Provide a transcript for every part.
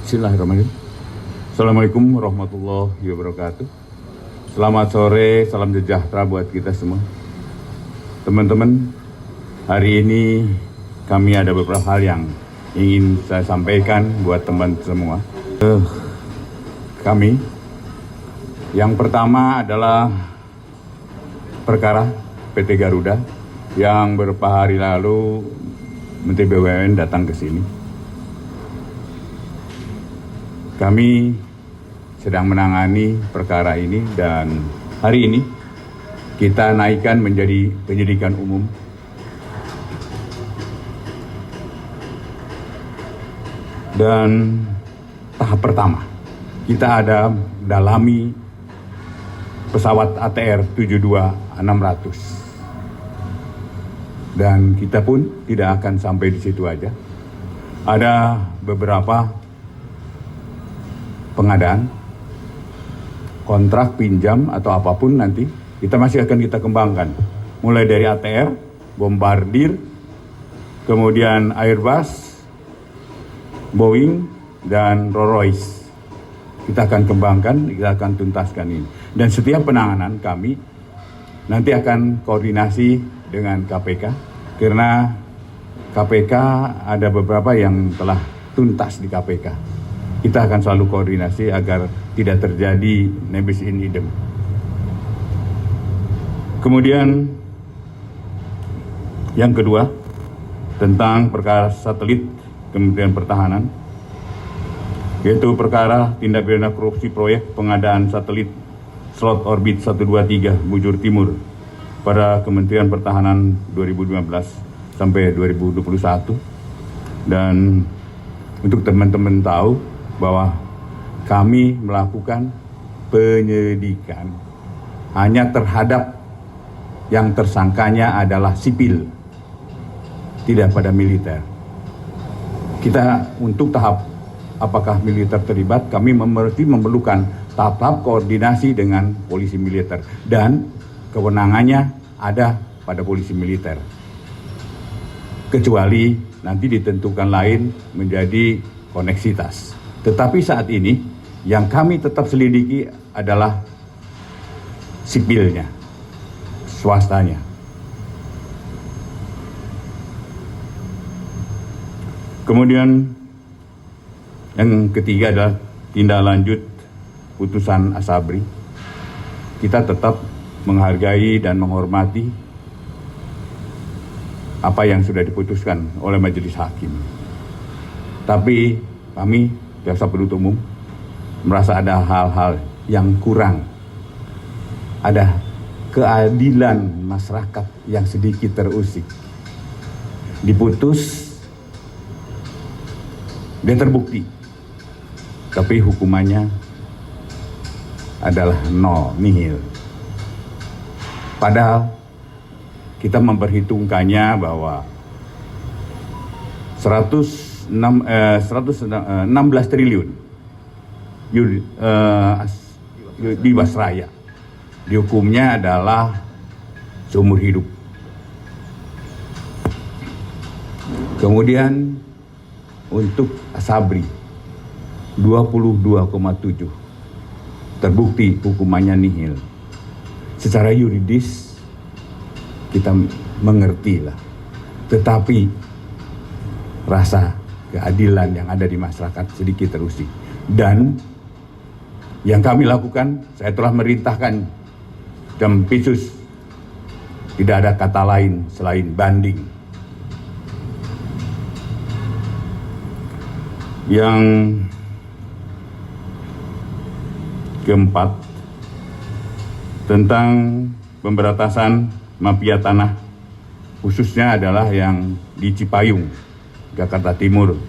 Bismillahirrahmanirrahim. Assalamualaikum warahmatullahi wabarakatuh. Selamat sore, salam sejahtera buat kita semua. Teman-teman, hari ini kami ada beberapa hal yang ingin saya sampaikan buat teman semua. Kami, yang pertama adalah perkara PT Garuda yang beberapa hari lalu Menteri BUMN datang ke sini. Kami sedang menangani perkara ini dan hari ini kita naikkan menjadi penyidikan umum. Dan tahap pertama, kita ada dalami pesawat ATR 72600. Dan kita pun tidak akan sampai di situ aja. Ada beberapa pengadaan, kontrak pinjam atau apapun nanti kita masih akan kita kembangkan. Mulai dari ATR, Bombardier, kemudian Airbus, Boeing, dan Rolls-Royce. Kita akan kembangkan, kita akan tuntaskan ini. Dan setiap penanganan kami nanti akan koordinasi dengan KPK, karena KPK ada beberapa yang telah tuntas di KPK. Kita akan selalu koordinasi agar tidak terjadi nebis in idem. Kemudian yang kedua, tentang perkara satelit Kementerian Pertahanan, yaitu perkara tindak pidana korupsi proyek pengadaan satelit slot orbit 123 Bujur Timur pada Kementerian Pertahanan 2015 sampai 2021. Dan untuk teman-teman tahu bahwa kami melakukan penyelidikan hanya terhadap yang tersangkanya adalah sipil, tidak pada militer. Kita untuk tahap apakah militer terlibat, kami memerlukan tahap koordinasi dengan polisi militer dan kewenangannya ada pada polisi militer. Kecuali nanti ditentukan lain menjadi koneksitas. Tetapi saat ini yang kami tetap selidiki adalah sipilnya, swastanya. Kemudian yang ketiga adalah tindak lanjut putusan Asabri. Kita tetap menghargai dan menghormati apa yang sudah diputuskan oleh majelis hakim. Tapi kami jaksa penuntut umum merasa ada hal-hal yang kurang. Ada keadilan masyarakat yang sedikit terusik. Diputus, dia terbukti, tapi hukumannya adalah nol, nihil. Padahal kita memperhitungkannya bahwa 116 triliun Jiwasraya. Dihukumnya adalah seumur hidup. Kemudian untuk Asabri 22,7 terbukti hukumannya nihil. Secara yuridis kita mengerti lah, tetapi rasa keadilan yang ada di masyarakat sedikit terusik. Dan yang kami lakukan, saya telah merintahkan Jampitsus, tidak ada kata lain selain banding. Yang keempat, tentang pemberantasan mafia tanah, khususnya adalah yang di Cipayung, Jakarta Timur.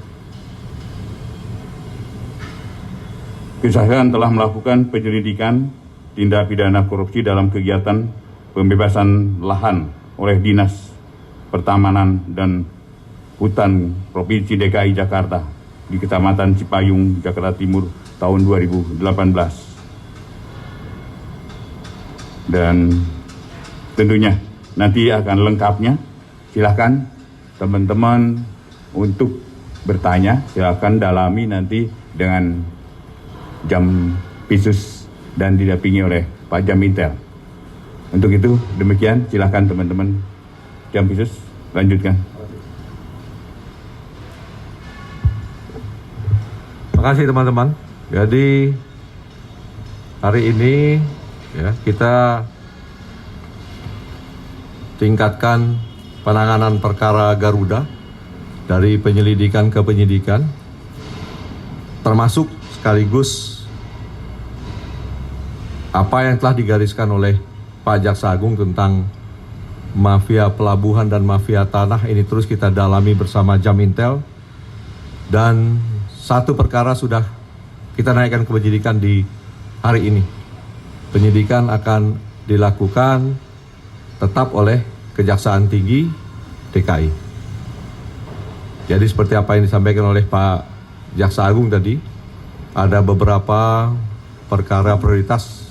Kejaksaan telah melakukan penyelidikan tindak pidana korupsi dalam kegiatan pembebasan lahan oleh Dinas Pertamanan dan Hutan Provinsi DKI Jakarta di Kecamatan Cipayung, Jakarta Timur tahun 2018. Dan tentunya nanti akan lengkapnya, silakan teman-teman untuk bertanya, silakan dalami nanti dengan Jampitsus dan didampingi oleh Pak Jamintel. Untuk itu demikian, silakan teman-teman Jampitsus lanjutkan. Terima kasih teman-teman. Jadi hari ini ya, kita tingkatkan penanganan perkara Garuda dari penyelidikan ke penyidikan, termasuk sekaligus apa yang telah digariskan oleh Pak Jaksa Agung tentang mafia pelabuhan dan mafia tanah. Ini terus kita dalami bersama Jamintel, dan satu perkara sudah kita naikkan ke penyidikan di hari ini. Penyidikan akan dilakukan tetap oleh Kejaksaan Tinggi DKI. Jadi seperti apa yang disampaikan oleh Pak Jaksa Agung tadi, ada beberapa perkara prioritas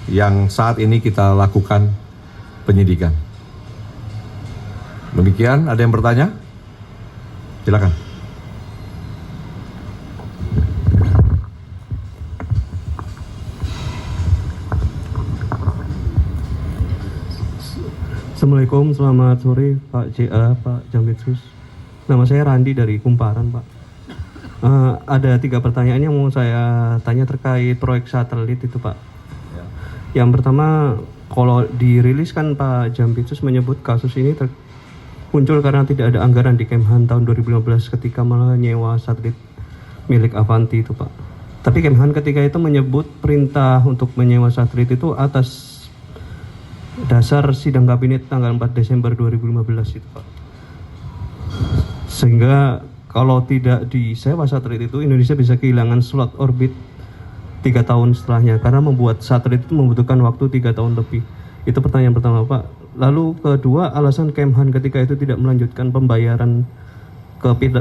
yang saat ini kita lakukan penyidikan. Demikian, ada yang bertanya? Silakan. Assalamualaikum, selamat sore Pak JA, Pak Jampitsus. Nama saya Randi dari Kumparan, Pak. Ada 3 pertanyaan yang mau saya tanya terkait proyek satelit itu, Pak. Yang pertama, kalau dirilis kan Pak Jampitsus menyebut kasus ini muncul karena tidak ada anggaran di Kemhan tahun 2015 ketika menyewa satelit milik Avanti itu, Pak. Tapi Kemhan ketika itu menyebut perintah untuk menyewa satelit itu atas dasar sidang kabinet tanggal 4 Desember 2015 itu, Pak. Sehingga kalau tidak disewa satelit itu, Indonesia bisa kehilangan slot orbit 3 tahun setelahnya, karena membuat satelit itu membutuhkan waktu 3 tahun lebih. Itu pertanyaan pertama, Pak. Lalu kedua, alasan Kemhan ketika itu tidak melanjutkan pembayaran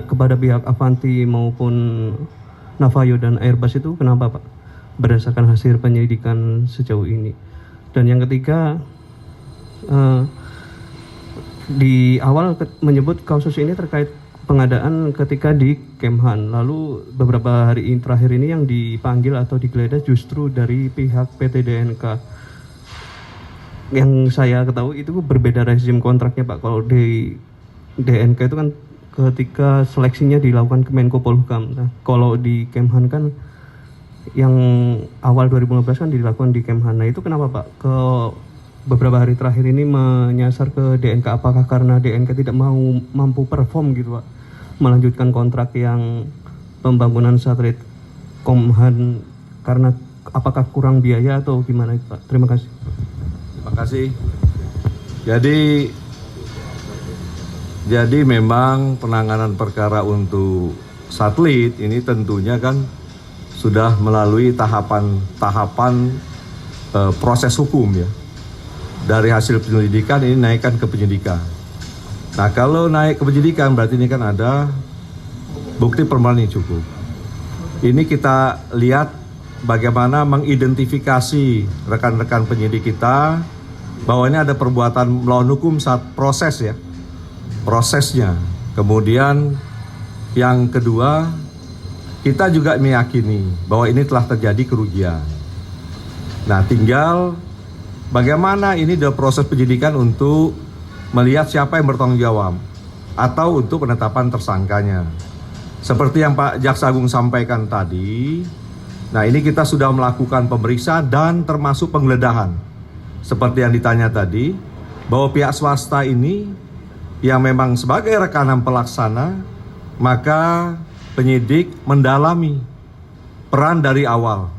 kepada pihak Avanti maupun Navayo dan Airbus itu kenapa, Pak? Berdasarkan hasil penyelidikan sejauh ini. Dan yang ketiga, di awal menyebut kasus ini terkait pengadaan ketika di Kemhan. Lalu beberapa hari terakhir ini yang dipanggil atau digeledah justru dari pihak PT DNK. Yang saya ketahui itu berbeda rezim kontraknya, Pak. Kalau di DNK itu kan ketika seleksinya dilakukan ke Menko Polhukam. Nah, kalau di Kemhan kan yang awal 2015 kan dilakukan di Kemhan. Nah, itu kenapa, Pak? Ke beberapa hari terakhir ini menyasar ke DNK, apakah karena DNK tidak mampu perform gitu, Pak, melanjutkan kontrak yang pembangunan satelit Kemhan, karena apakah kurang biaya atau gimana, Pak? Terima kasih. Terima kasih. Jadi memang penanganan perkara untuk satelit ini tentunya kan sudah melalui tahapan proses hukum ya. Dari hasil penyelidikan ini naikkan ke penyidikan. Nah, kalau naik ke penyidikan berarti ini kan ada bukti permulaan yang cukup. Ini kita lihat bagaimana mengidentifikasi rekan-rekan penyidik kita bahwa ini ada perbuatan melawan hukum saat proses ya, prosesnya. Kemudian yang kedua, kita juga meyakini bahwa ini telah terjadi kerugian. Nah, tinggal bagaimana ini dalam proses penyidikan untuk melihat siapa yang bertanggung jawab atau untuk penetapan tersangkanya. Seperti yang Pak Jaksa Agung sampaikan tadi, nah ini kita sudah melakukan pemeriksaan dan termasuk penggeledahan. Seperti yang ditanya tadi, bahwa pihak swasta ini yang memang sebagai rekanan pelaksana, maka penyidik mendalami peran dari awal.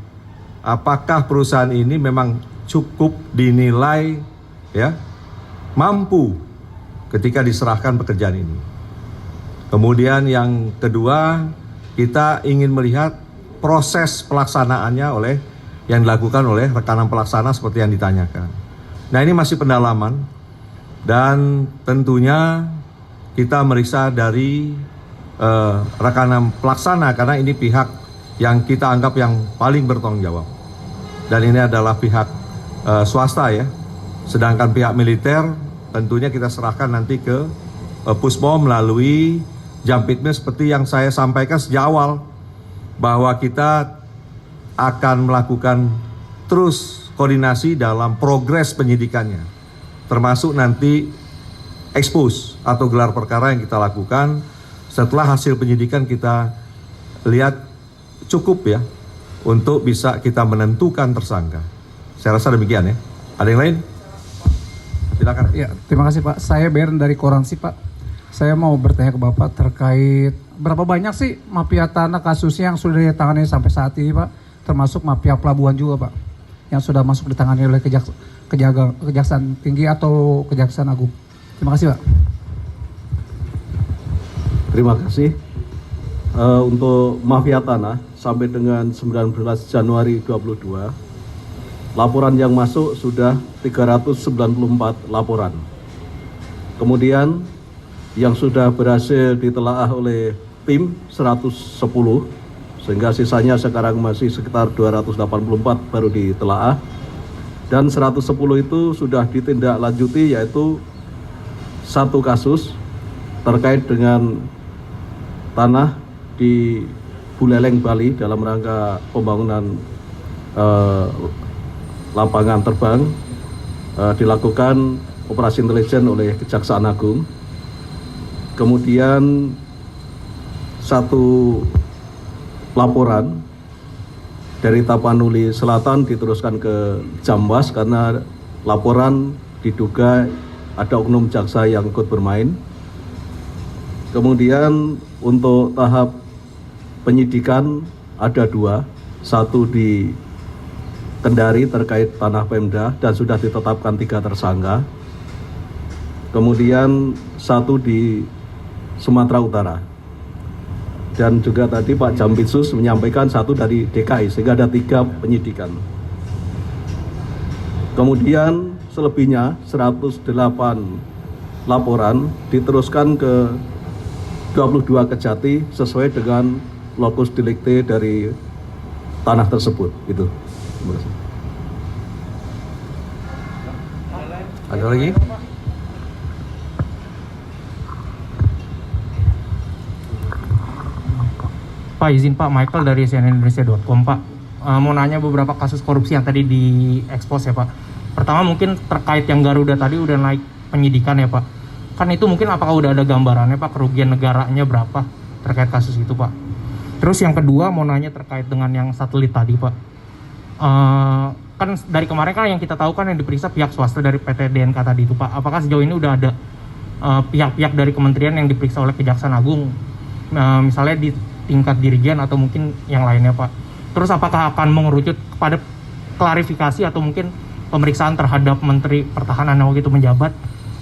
Apakah perusahaan ini memang cukup dinilai ya mampu ketika diserahkan pekerjaan ini. Kemudian yang kedua, kita ingin melihat proses pelaksanaannya yang dilakukan oleh rekanan pelaksana seperti yang ditanyakan. Nah, ini masih pendalaman dan tentunya kita meriksa dari rekanan pelaksana karena ini pihak yang kita anggap yang paling bertanggung jawab. Dan ini adalah pihak swasta ya, sedangkan pihak militer tentunya kita serahkan nanti ke Puspom melalui Jampitmis seperti yang saya sampaikan sejak awal bahwa kita akan melakukan terus koordinasi dalam progres penyidikannya, termasuk nanti expose atau gelar perkara yang kita lakukan setelah hasil penyidikan kita lihat cukup ya untuk bisa kita menentukan tersangka. Saya rasa demikian ya. Ada yang lain? Silakan. Ya, terima kasih Pak. Saya Bern dari Koransi Pak. Saya mau bertanya ke Bapak terkait berapa banyak sih mafia tanah kasusnya yang sudah ditangani sampai saat ini Pak, termasuk mafia pelabuhan juga Pak, yang sudah masuk ditangani oleh Kejaksaan Tinggi atau Kejaksaan Agung. Terima kasih Pak. Terima kasih. Untuk mafia tanah sampai dengan 19 Januari 2022, laporan yang masuk sudah 394 laporan. Kemudian yang sudah berhasil ditelaah oleh tim 110, sehingga sisanya sekarang masih sekitar 284 baru ditelaah. Dan 110 itu sudah ditindaklanjuti, yaitu satu kasus terkait dengan tanah di Buleleng, Bali dalam rangka pembangunan lapangan terbang, dilakukan operasi intelijen oleh Kejaksaan Agung. Kemudian satu laporan dari Tapanuli Selatan diteruskan ke Jambas karena laporan diduga ada oknum jaksa yang ikut bermain. Kemudian untuk tahap penyidikan ada dua, satu di Kendari terkait tanah Pemda dan sudah ditetapkan 3 tersangka. Kemudian satu di Sumatera Utara. Dan juga tadi Pak Jampitsus menyampaikan satu dari DKI, sehingga ada 3 penyidikan. Kemudian selebihnya 108 laporan diteruskan ke 22 Kejati sesuai dengan lokus delikti dari tanah tersebut. Itu. Terima kasih. Ada lagi? Pak, izin Pak, Michael dari cnnindonesia.com Pak. Mau nanya beberapa kasus korupsi yang tadi diekspos ya Pak. Pertama mungkin terkait yang Garuda tadi udah naik penyidikan ya Pak. Kan itu mungkin apakah udah ada gambarannya Pak, kerugian negaranya berapa terkait kasus itu Pak. Terus yang kedua mau nanya terkait dengan yang satelit tadi Pak. Kan dari kemarin kan yang kita tahu kan yang diperiksa pihak swasta dari PT DNK tadi itu Pak. Apakah sejauh ini udah ada pihak-pihak dari kementerian yang diperiksa oleh Kejaksaan Agung, misalnya di tingkat dirjen atau mungkin yang lainnya Pak. Terus apakah akan mengerucut kepada klarifikasi atau mungkin pemeriksaan terhadap Menteri Pertahanan yang waktu itu menjabat,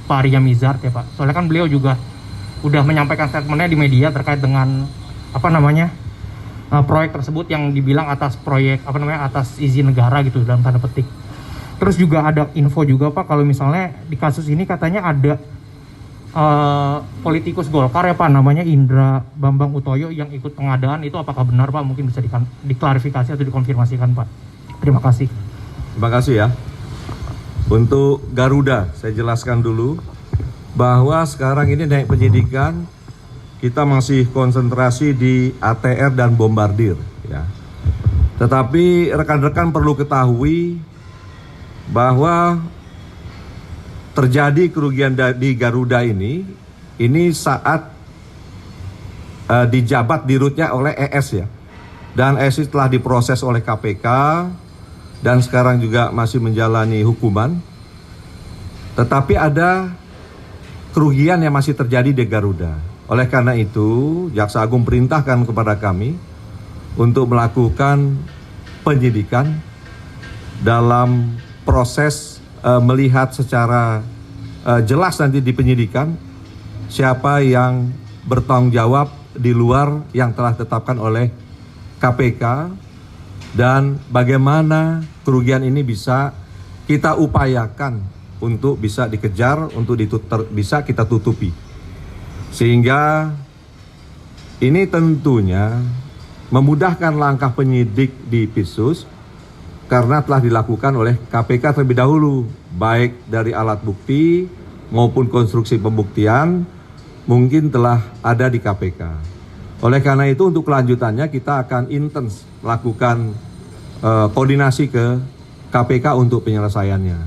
Pak Arya Mizard ya Pak. Soalnya kan beliau juga udah menyampaikan statementnya di media terkait dengan proyek tersebut yang dibilang atas proyek atas izin negara gitu dalam tanda petik. Terus juga ada info juga Pak kalau misalnya di kasus ini katanya ada politikus Golkar ya Pak, namanya Indra Bambang Utoyo yang ikut pengadaan. Itu apakah benar Pak? Mungkin bisa diklarifikasi atau dikonfirmasikan Pak. Terima kasih. Terima kasih ya. Untuk Garuda, saya jelaskan dulu bahwa sekarang ini naik penyidikan, kita masih konsentrasi di ATR dan bombardir ya. Tetapi rekan-rekan perlu ketahui bahwa terjadi kerugian di Garuda ini saat dijabat dirutnya oleh ES ya. Dan ES telah diproses oleh KPK dan sekarang juga masih menjalani hukuman. Tetapi ada kerugian yang masih terjadi di Garuda. Oleh karena itu, Jaksa Agung perintahkan kepada kami untuk melakukan penyidikan dalam proses melihat secara jelas nanti di penyidikan siapa yang bertanggung jawab di luar yang telah ditetapkan oleh KPK dan bagaimana kerugian ini bisa kita upayakan untuk bisa dikejar, untuk bisa kita tutupi. Sehingga ini tentunya memudahkan langkah penyidik di PISUS karena telah dilakukan oleh KPK terlebih dahulu, baik dari alat bukti maupun konstruksi pembuktian mungkin telah ada di KPK. Oleh karena itu untuk kelanjutannya kita akan intens melakukan koordinasi ke KPK untuk penyelesaiannya.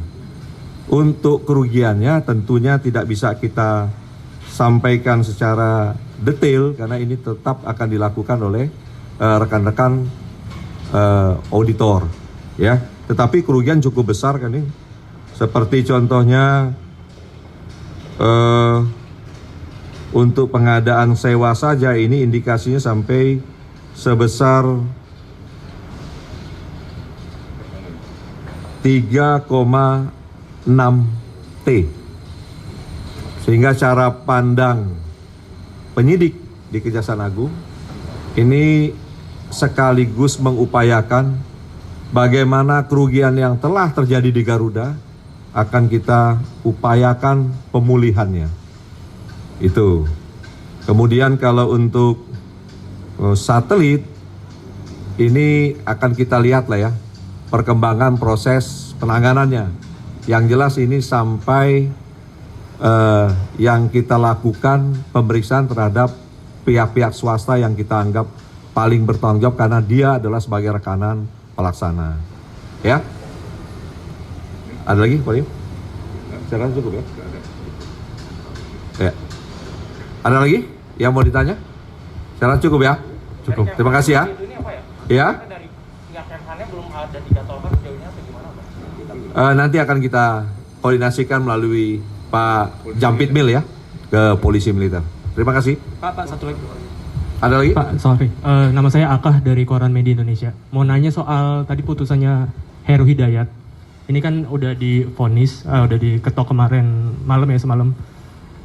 Untuk kerugiannya tentunya tidak bisa kita sampaikan secara detail karena ini tetap akan dilakukan oleh rekan-rekan auditor, ya. Tetapi kerugian cukup besar kan ini. Seperti contohnya untuk pengadaan sewa saja ini indikasinya sampai sebesar 3,6 T. Sehingga cara pandang penyidik di Kejaksaan Agung ini sekaligus mengupayakan bagaimana kerugian yang telah terjadi di Garuda akan kita upayakan pemulihannya. Itu. Kemudian kalau untuk satelit ini akan kita lihat lah ya perkembangan proses penanganannya. Yang jelas ini sampai yang kita lakukan pemeriksaan terhadap pihak-pihak swasta yang kita anggap paling bertanggung jawab karena dia adalah sebagai rekanan pelaksana. Ya? Ada lagi, Pak Lim? Saya rasa cukup ya? Ya. Ada lagi yang mau ditanya? Saya rasa cukup ya? Cukup. Terima kasih ya. Ya? Nanti akan kita koordinasikan melalui Pak Jampit Mil ya ke Polisi Militer. Terima kasih. Pak, satu lagi. Ada lagi? Pak, sorry. Nama saya Akah dari Koran Media Indonesia. Mau nanya soal tadi putusannya Heru Hidayat. Ini kan udah divonis, udah diketok kemarin malam ya semalam.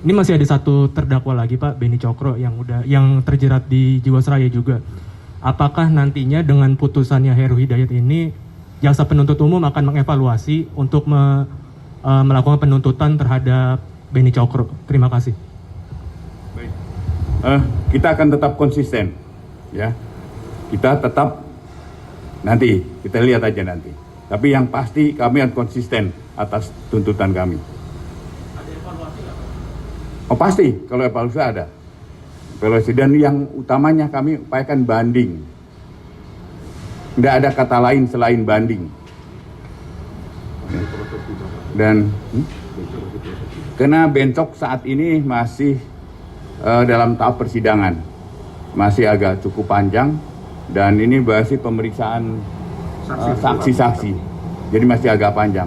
Ini masih ada satu terdakwa lagi Pak, Beni Cokro yang terjerat di Jiwasraya juga. Apakah nantinya dengan putusannya Heru Hidayat ini jaksa penuntut umum akan mengevaluasi untuk melakukan penuntutan terhadap Beni Cokro? Terima kasih. Baik. Kita akan tetap konsisten, ya. Kita tetap nanti kita lihat aja nanti. Tapi yang pasti kami akan konsisten atas tuntutan kami. Ada evaluasi nggak Pak? Oh pasti, kalau evaluasi ada. Evaluasi dan yang utamanya kami upayakan banding. Tidak ada kata lain selain banding. Dan karena Bencok saat ini masih dalam tahap persidangan, masih agak cukup panjang dan ini masih pemeriksaan saksi-saksi, jadi masih agak panjang.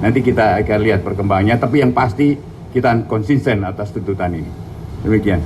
Nanti kita akan lihat perkembangannya, tapi yang pasti kita konsisten atas tuntutan ini. Demikian.